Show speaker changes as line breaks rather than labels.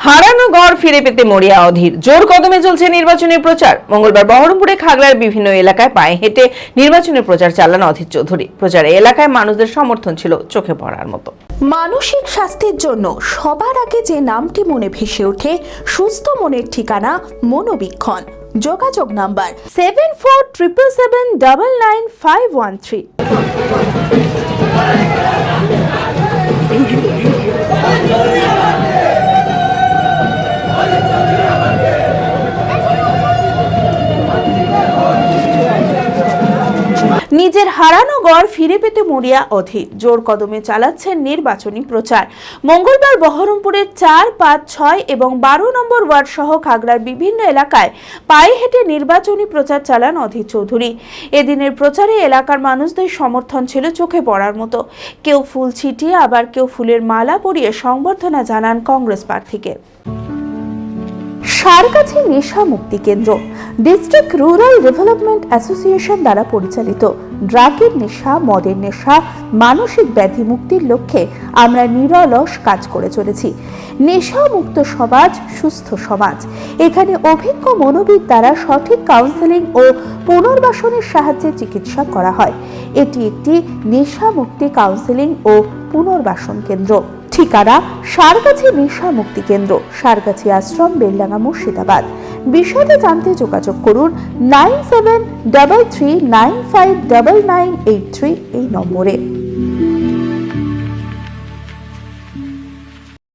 হারানো গড় ফিরে পেতে মরিয়া অধীর। জোর কদমে চলছে নির্বাচনী প্রচার। মঙ্গলবার বহরমপুরে খাগড়ার বিভিন্ন এলাকায় পায়ে হেঁটে নির্বাচনী প্রচার চালান অধীর চৌধুরী। প্রচারে এলাকায় মানুষদের সমর্থন ছিল চোখে পড়ার মতো।
মানসিক স্বাস্থ্যের জন্য সবার আগে যে নামটি মনে ভেসে ওঠে, সুস্থ মনের ঠিকানা মনোবীক্ষণ। যোগাযোগ নাম্বার 7477799513। নিজের হারানো গড় ফিরে পেতে মরিয়া অধীর। জোর কদমে চালাচ্ছেন নির্বাচনী প্রচার। মঙ্গলবার বহরমপুরের 4, 5, 6 এবং 12 নম্বর ওয়ার্ড সহ খাগড়ার বিভিন্ন এলাকায় পায়ে হেঁটে নির্বাচনী প্রচার চালান অধীর চৌধুরী। এদিনের প্রচারে এলাকার মানুষদের সমর্থন ছিল চোখে পড়ার মতো। কেউ ফুল ছিটিয়ে, আবার কেউ ফুলের মালা পরিয়ে সংবর্ধনা জানান কংগ্রেস প্রার্থীকে। সারগাছি নেশা মুক্তি কেন্দ্র ডিস্ট্রিক্ট রুরাল ডেভেলপমেন্ট অ্যাসোসিয়েশন দ্বারা পরিচালিত। ড্রাগের নেশা, মদের নেশা, মানসিক ব্যাধি মুক্তির লক্ষ্যে আমরা নিরলস কাজ করে চলেছি। নেশা মুক্ত সমাজ, সুস্থ সমাজ। এখানে অভিজ্ঞ মনোবিদ দ্বারা সঠিক কাউন্সেলিং ও পুনর্বাসনের সাহায্যে চিকিৎসা করা হয়। এটি একটি নেশা মুক্তি কাউন্সেলিং ও পুনর্বাসন কেন্দ্র। ঠিকানা সারগাছি নেশা মুক্তি কেন্দ্র, সারগাছি আশ্রম, বেলডাঙ্গা, মুর্শিদাবাদ। বিষয়টি জানতে যোগাযোগ করুন 9733959983 এই নম্বরে।